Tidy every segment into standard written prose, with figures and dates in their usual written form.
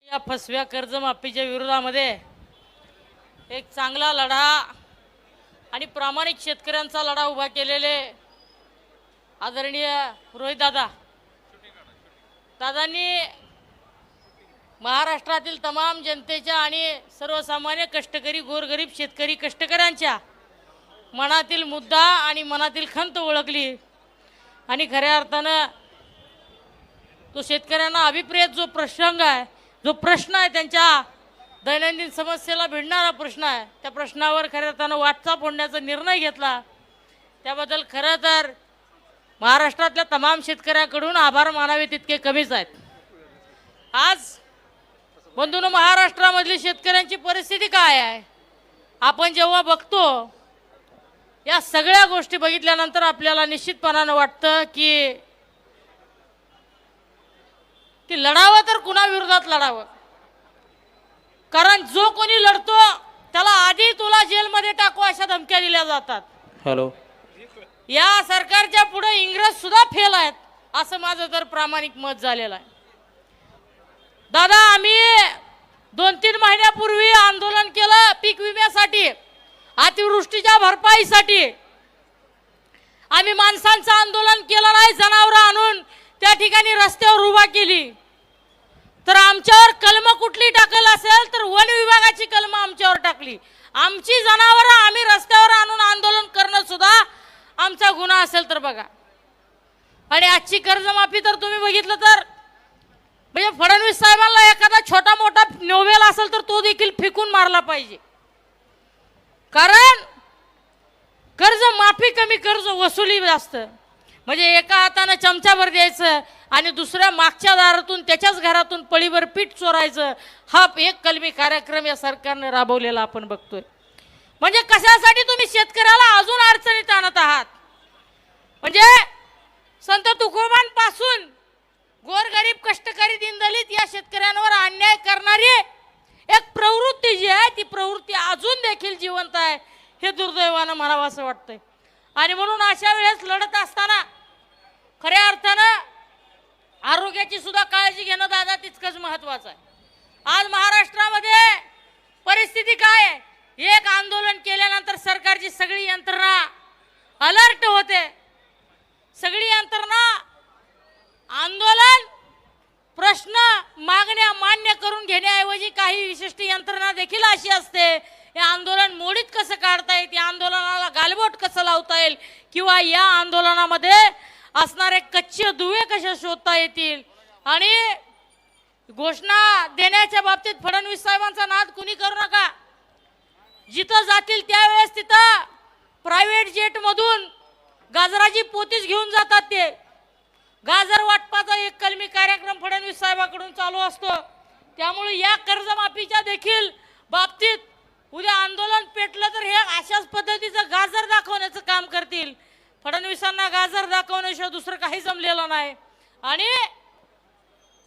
या फसव्या कर्जमाफीच्या विरोधामध्ये एक चांगला लढा आणि प्रामाणिक शेतकऱ्यांचा लढा उभा केलेले आदरणीय रोहित दादांनी महाराष्ट्रातील तमाम जनतेच्या आणि सर्वसामान्य कष्टकरी गोरगरीब शेतकरी कष्टकऱ्यांच्या मनातील मुद्दा आणि मनातील खंत ओळखली आणि खऱ्या अर्थानं तो शेतकऱ्यांना अभिप्रेत जो प्रसंग आहे, जो प्रश्न आहे, त्यांच्या दैनंदिन समस्येला भिडणारा प्रश्न आहे, त्या प्रश्नावर खऱ्या अर्थानं वाटचाल फोडण्याचा निर्णय घेतला. त्याबद्दल खरं तर महाराष्ट्रातल्या तमाम शेतकऱ्यांकडून आभार मानावे तितके कमीच आहेत. आज बंधूंनो, महाराष्ट्रामधली शेतकऱ्यांची परिस्थिती काय आहे आपण जेव्हा बघतो, या सगळ्या गोष्टी बघितल्यानंतर आपल्याला निश्चितपणानं वाटतं की लढावं तर कुणाविरोधात लढावं. कारण जो कोणी लढतो त्याला आधी तुला जेलमध्ये टाकू अशा धमक्या दिल्या जातात. हॅलो, या सरकारच्या पुढे इंग्रज सुद्धा फेल आहेत असं माझं तर प्रामाणिक मत झालेलं आहे. दादा, आम्ही 2-3 महिन्यापूर्वी आंदोलन केलं पीक विम्यासाठी, अतिवृष्टीच्या भरपाईसाठी. आम्ही माणसांचं आंदोलन केलं नाही, जनावरं आणून त्या ठिकाणी रस्त्यावर उभा केली. तर आमच्यावर कलम कुठली टाकल असेल तर वन विभागाची कलम आमच्यावर टाकली. आमची जनावरं आम्ही रस्त्यावर आणून आंदोलन करणं सुद्धा आमचा गुन्हा असेल तर बघा. आणि आजची कर्जमाफी तर तुम्ही बघितलं तर म्हणजे फडणवीस साहेबांना एखादा छोटा मोठा नोवेल असेल तर तो देखील फेकून मारला पाहिजे. कारण कर्ज माफी कमी, कर्ज वसुली जास्त. म्हणजे एका हाताने चमचाभर द्यायचं आणि दुसऱ्या मागच्या दारातून त्याच्याच घरातून पळीभर पीठ चोरायचं, हा एक कलमी कार्यक्रम या सरकारने राबवलेला आपण बघतोय. म्हणजे कशासाठी तुम्ही शेतकऱ्याला अजून अडचणीत आणत आहात. म्हणजे संत तुकोबांपासून गोरगरीब कष्टकरी दीनदलित या शेतकऱ्यांवर अन्याय करणारी एक प्रवृत्ती जी आहे ती प्रवृत्ती अजून देखील जिवंत आहे, हे दुर्दैवानं म्हणावं असं वाटतंय. आणि म्हणून अशा वेळेस लढत असताना खऱ्या अर्थानं आरोग्याची सुद्धा काळजी घेणं दादा तितकंच महत्वाचं आहे. आज महाराष्ट्रामध्ये परिस्थिती काय आहे, एक आंदोलन केल्यानंतर सरकारची सगळी यंत्रणा अलर्ट होते. सगळी यंत्रणा आंदोलन प्रश्न मागण्या मान्य करून घेण्याऐवजी काही विशिष्ट यंत्रणा देखील अशी असते, हे आंदोलन मोडीत कसं काढता येईल, या आंदोलनाला गालबोट कसं लावता येईल, किंवा या आंदोलनामध्ये असणारे कच्चे दुवे कसे शोधता येतील. आणि घोषणा देण्याच्या बाबतीत फडणवीस साहेबांचा नाद कुणी करू नका. जिथं जातील त्यावेळेस तिथं प्रायव्हेट जेटमधून गाजराची पोतीच घेऊन जातात. ते गाजर वाटपाचा एक कलमी कार्यक्रम फडणवीस साहेबांकडून चालू असतो. त्यामुळे या कर्जमाफीच्या देखील बाबतीत उद्या आंदोलन पेटलं तर हे अशाच पद्धतीचं गाजर दाखवण्याचं काम करतील. फडणवीसांना गाजर दाखवण्याशिवाय दुसरं काही जमलेलं नाही. आणि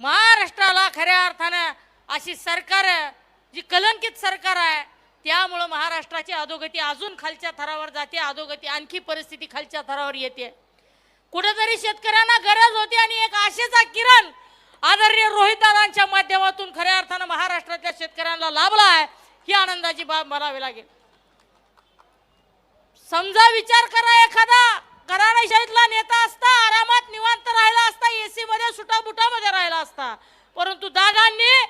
महाराष्ट्राला खऱ्या अर्थानं अशी सरकार जी कलंकित सरकार आहे, त्यामुळं महाराष्ट्राची अधोगती अजून खालच्या थरावर जाते, अधोगती आणखी परिस्थिती खालच्या थरावर येते. कुठेतरी शेतकऱ्यांना गरज होती आणि एक आशेचा किरण आदरणीय रोहितदादांच्या माध्यमातून खऱ्या अर्थानं महाराष्ट्रातल्या शेतकऱ्यांना लाभला आहे, ही आनंदाची बाब म्हणावी लागेल. समजा विचार करा, एखादा घराणेशाहीतला नेता असता, आरामात निवांत राहिला असता, एसी मध्ये सुटाबुटामध्ये राहिला असता. परंतु दादांनी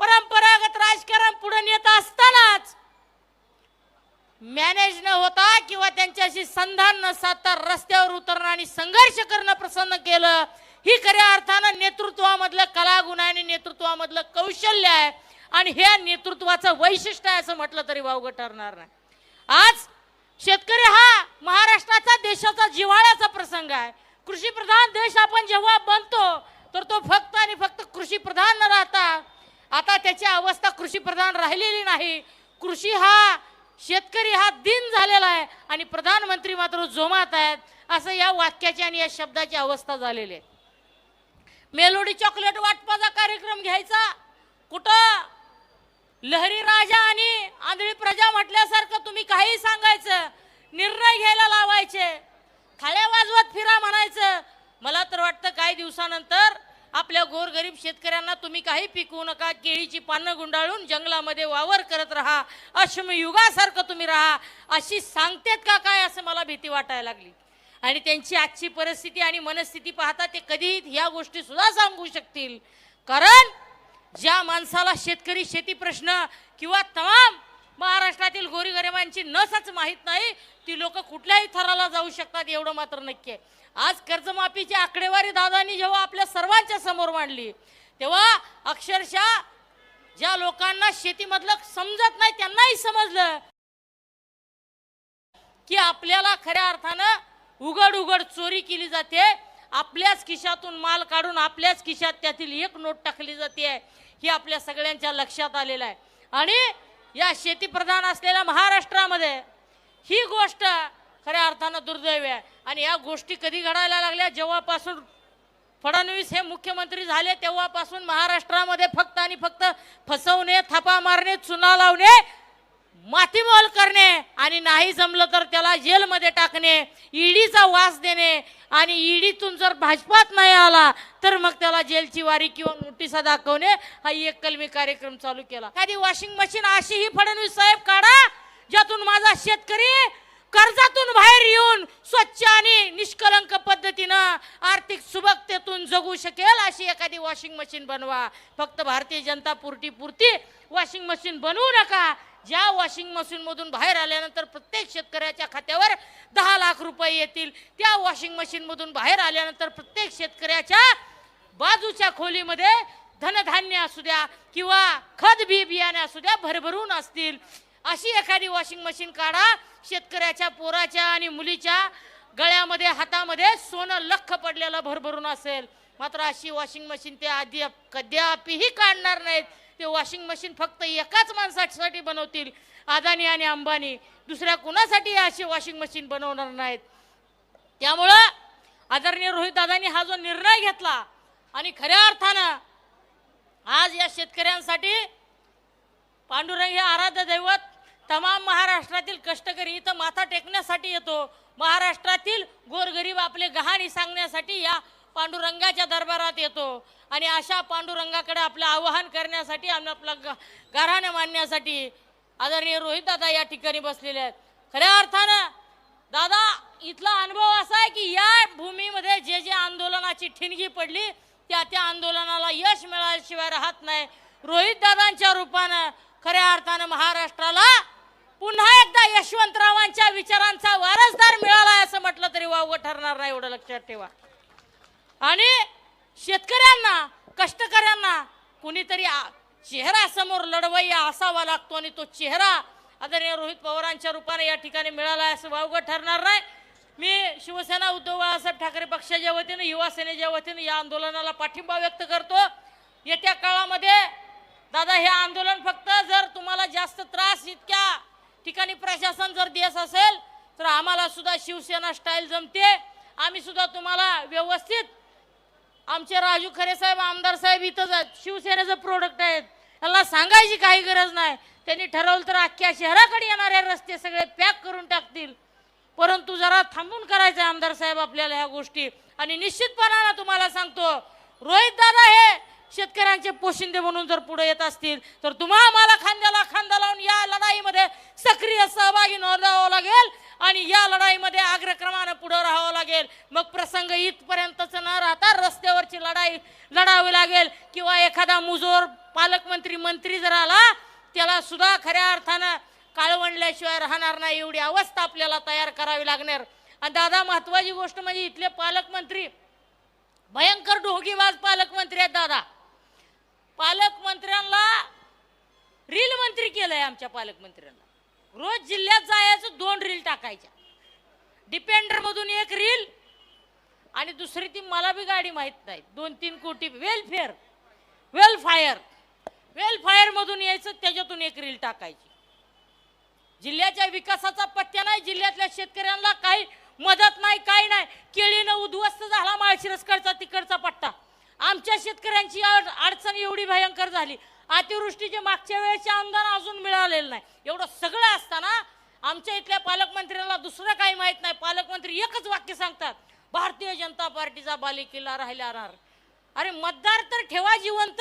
परंपरागत राजकारण पुढे नेत असतानाच मॅनेज न होता किंवा त्यांच्याशी संधान न साधता रस्त्यावर उतरणं आणि संघर्ष करणं प्रसन्न केलं. ही खऱ्या अर्थानं नेतृत्वामधलं कलागुण आहे आणि नेतृत्वामधलं कौशल्य आहे आणि हे नेतृत्वाचं वैशिष्ट्य आहे असं म्हटलं तरी वावगं ठरणार नाही. आज शेतकरी हा महाराष्ट्राचा, देशाचा जिव्हाळ्याचा प्रसंग आहे. कृषी प्रधान देश आपण जेव्हा बनतो तर तो फक्त आणि फक्त कृषी प्रधान न राहता आता त्याची अवस्था कृषी प्रधान राहिलेली नाही. कृषी हा, शेतकरी हा दिन झालेला आहे आणि प्रधानमंत्री मात्र जोमात आहेत, असं या वाक्याची आणि या शब्दाची अवस्था झालेली आहे. मेलोडी चॉकलेट वाटपाचा कार्यक्रम घ्यायचा, कुठं लहरी राजा आणि आंधळी प्रजा म्हटल्यासारखं तुम्ही काही सांगायचं, निर्णय घ्यायला लावायचे, थाळ्या वाजवत फिरा म्हणायचं. मला तर वाटतं काही दिवसानंतर आपल्या गोरगरीब शेतकऱ्यांना तुम्ही काही पिकवू नका, केळीची पानं गुंडाळून जंगलामध्ये वावर करत राहा, अश्मयुगासारखं तुम्ही राहा, अशी सांगतेत का काय असं मला भीती वाटायला लागली. आणि त्यांची आजची परिस्थिती आणि मनस्थिती पाहता ते कधी ह्या गोष्टी सुद्धा सांगू शकतील. कारण ज्या माणसाला शेतकरी शेती प्रश्न किंवा तमाम महाराष्ट्रातील गोरगरिबांची नसच माहीत नाही, ती लोक कुठल्याही थराला जाऊ शकतात एवढं मात्र नक्की आहे. आज कर्जमाफीची आकडेवारी दादांनी जेव्हा आपल्या सर्वांच्या समोर मांडली तेव्हा अक्षरशः ज्या लोकांना शेतीमधलं समजत नाही त्यांनाही समजलं की आपल्याला खऱ्या अर्थानं उघड उघड चोरी केली जाते, आपल्याच खिशातून माल काढून आपल्याच खिशात त्यातील एक नोट टाकली जाते हे आपल्या सगळ्यांच्या लक्षात आलेलं आहे. आणि या शेतीप्रधान असलेल्या महाराष्ट्रामध्ये ही गोष्ट खऱ्या अर्थानं दुर्दैव आहे. आणि या गोष्टी कधी घडायला लागल्या, जेव्हापासून फडणवीस हे मुख्यमंत्री झाले तेव्हापासून महाराष्ट्रामध्ये फक्त आणि फक्त फसवणे, थापा मारणे, चुना लावणे, मातीमोल करणे आणि नाही जमलं तर त्याला जेलमध्ये टाकणे, ईडीचा वास देणे आणि ईडीतून जर भाजपात नाही आला तर मग त्याला जेलची वारी किंवा नोटिसा दाखवणे हा एक कलमी कार्यक्रम चालू केला. एखादी वॉशिंग मशीन अशीही फडणवीस साहेब काढा ज्यातून माझा शेतकरी कर्जातून बाहेर येऊन स्वच्छ आणि निष्कलंक पद्धतीनं आर्थिक सुबकतेतून जगू शकेल अशी एखादी वॉशिंग मशीन बनवा. फक्त भारतीय जनता पुरती वॉशिंग मशीन बनवू नका. ज्या वॉशिंग मशीन मधून बाहेर आल्यानंतर प्रत्येक शेतकऱ्याच्या खात्यावर 10 लाख रुपये येतील, त्या वॉशिंग मशीन मधून बाहेर आल्यानंतर प्रत्येक शेतकऱ्याच्या बाजूच्या खोलीमध्ये धनधान्य असू द्या किंवा खत बी बियाणे असू द्या भरभरून असतील. अशी एखादी वॉशिंग मशीन काढा. शेतकऱ्याच्या पोराच्या आणि मुलीच्या गळ्यामध्ये हातामध्ये सोनं लख पडलेलं भरभरून असेल. मात्र अशी वॉशिंग मशीन ते आधी कदापिही काढणार नाहीत. ते वॉशिंग मशीन फक्त एकाच माणसासाठी बनवतील, अदानी आणि अंबानी. दुसऱ्या कुणासाठी अशी वॉशिंग मशीन बनवणार नाहीत. त्यामुळं आदरणीय रोहित दादांनी हा जो निर्णय घेतला आणि खऱ्या अर्थानं आज या शेतकऱ्यांसाठी पांडुरंग हे आराध्य दैवत, तमाम महाराष्ट्रातील कष्टकरी इथं माथा टेकण्यासाठी येतो. महाराष्ट्रातील गोरगरीब आपले गहाणी सांगण्यासाठी या पांडुरंगाच्या दरबारात येतो. आणि अशा पांडुरंगाकडे आपलं आवाहन करण्यासाठी आणि आपलं गाऱ्हाणे मांडण्यासाठी आदरणीय रोहित दादा या ठिकाणी बसलेले आहेत. खऱ्या अर्थानं दादा इथला अनुभव असा आहे की या भूमीमध्ये जे जे आंदोलनाची ठिणगी पडली त्या आंदोलनाला यश मिळाल्याशिवाय राहत नाही. रोहित दादांच्या रूपानं खऱ्या अर्थानं महाराष्ट्राला पुन्हा एकदा यशवंतरावांच्या विचारांचा वारसदार मिळाला असं म्हटलं तरी वावगं ठरणार नाही, एवढं लक्षात ठेवा. आणि शेतकऱ्यांना, कष्टकऱ्यांना कुणीतरी चेहरा समोर लढवय्या असावा लागतो आणि तो चेहरा आदरणीय रोहित पवारांच्या रूपाने या ठिकाणी मिळाला असं वावगं ठरणार नाही. मी शिवसेना उद्धव बाळासाहेब ठाकरे पक्षाच्या वतीने, युवा सेनेच्या वतीने या आंदोलनाला पाठिंबा व्यक्त करतो. येत्या काळामध्ये दादा हे आंदोलन फक्त जर तुम्हाला जास्त त्रास इतक्या ठिकाणी प्रशासन जर देत असेल तर आम्हाला सुद्धा शिवसेना स्टाईल जमते. आम्ही सुद्धा तुम्हाला व्यवस्थित, आमचे राजू खरे साहेब आमदार साहेब इथंच आहेत, शिवसेनेचं प्रोडक्ट आहेत, त्यांना सांगायची काही गरज नाही. त्यांनी ठरवलं तर अख्ख्या शहराकडे येणारे रस्ते सगळे पॅक करून टाकतील. परंतु जरा थांबून करायचं आमदार साहेब आपल्याला ह्या गोष्टी. आणि निश्चितपणानं तुम्हाला सांगतो रोहित दादा हे शेतकऱ्यांचे पोशिंदे म्हणून जर पुढे येत असतील तर तुम्हाला आम्हाला खांद्याला खांदा लावून या लढाईमध्ये सक्रिय सहभागी नोंदवावं लागेल आणि या लढाईमध्ये अग्रक्रमानं पुढे राहावं लागेल. मग प्रसंग इथपर्यंतच न राहता रस्त्यावरची लढाई लढावी लागेल किंवा एखादा मुजोर पालकमंत्री मंत्री जर आला त्याला सुद्धा खऱ्या अर्थानं काळवंडल्याशिवाय राहणार नाही, एवढी अवस्था आपल्याला तयार करावी लागणार. आणि दादा महत्वाची गोष्ट म्हणजे इथले पालकमंत्री भयंकर ढोंगीबाज पालकमंत्री आहेत. दादा पालकमंत्र्यांना रील मंत्री केलंय. आमच्या पालकमंत्र्यांना रोज जिल्ह्यात जायचं 2 रील टाकायच्या, डिपेंडर मधून 1 रील आणि दुसरी ती मला बी गाडी माहित नाही 2-3 कोटी वेलफायर मधून यायचं, त्याच्यातून 1 रील टाकायची. जिल्ह्याच्या विकासाचा पत्त्या नाही, जिल्ह्यातल्या शेतकऱ्यांना काही मदत नाही, काही नाही. केळीनं उद्ध्वस्त झाला माळशिरसकडचा तिकडचा पट्टा. आमच्या शेतकऱ्यांची अडचण एवढी भयंकर झाली, अतिवृष्टीचे मागच्या वेळेचे अनुदान अजून मिळालेलं नाही. एवढं सगळं असताना आमच्या इथल्या पालकमंत्र्यांना दुसरं काही माहित नाही. पालकमंत्री एकच वाक्य सांगतात, भारतीय जनता पार्टीचा बालेकिल्ला राहिला राहणार. अरे मतदार तर ठेवा जिवंत,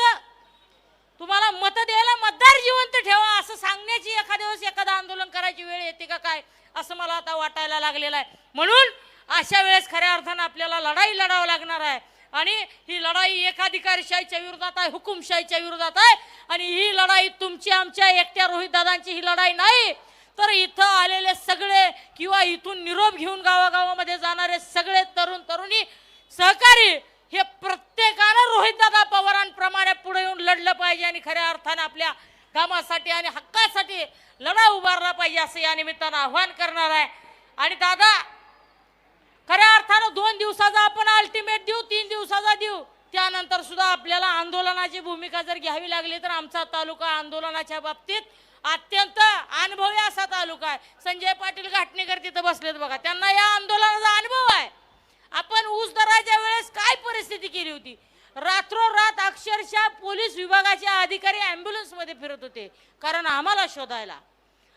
तुम्हाला मत द्यायला मतदार जिवंत ठेवा असं सांगण्याची एखाद्या दिवस एखादं आंदोलन करायची वेळ येते का काय असं मला आता वाटायला लागलेलं आहे. म्हणून अशा वेळेस खऱ्या अर्थानं आपल्याला लढाई लढावं लागणार आहे आणि ही लढाई एकाधिकारशाहीच्या विरोधात आहे, हुकुमशाहीच्या विरोधात आहे. आणि ही लढाई तुमची आमच्या एकट्या रोहितदादांची ही लढाई नाही, तर इथं आलेले सगळे किंवा इथून निरोप घेऊन गावागावामध्ये जाणारे सगळे तरुण तरुणी सहकारी हे प्रत्येकानं रोहितदादा पवारांप्रमाणे पुढे येऊन लढलं पाहिजे आणि खऱ्या अर्थानं आपल्या कामासाठी आणि हक्कासाठी लढा उभारला पाहिजे असं या निमित्तानं आव्हान करणार आहे. आणि दादा खऱ्या अर्थानं 2 दिवसाचा आपण अल्टिमेट देऊ, 3 दिवसाचा देऊ, त्यानंतर सुद्धा आपल्याला आंदोलनाची भूमिका जर घ्यावी लागली तर आमचा तालुका आंदोलनाच्या बाबतीत अत्यंत अनुभवी असा तालुका आहे. संजय पाटील घाटणेकर तिथं बसलेत बघा, त्यांना या आंदोलनाचा अनुभव आहे. आपण ऊस दराच्या वेळेस काय परिस्थिती केली होती, रात्रोरात अक्षरशः पोलीस विभागाचे अधिकारी ॲम्ब्युलन्स मध्ये फिरत होते कारण आम्हाला शोधायला.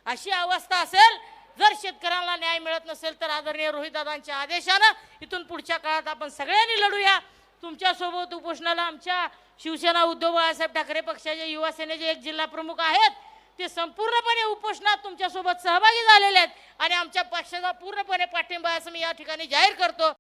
अशी अवस्था असेल जर शेतकऱ्यांना न्याय मिळत नसेल तर आदरणीय रोहितदादांच्या आदेशानं इथून पुढच्या काळात आपण सगळ्यांनी लढूया. तुमच्यासोबत उपोषणाला आमच्या शिवसेना उद्धव बाळासाहेब ठाकरे पक्षाचे युवा सेनेचे एक जिल्हा प्रमुख आहेत, ते संपूर्णपणे उपोषणात तुमच्यासोबत सहभागी झालेले आहेत आणि आमच्या पक्षाचा पूर्णपणे पाठिंबा असं मी या ठिकाणी जाहीर करतो.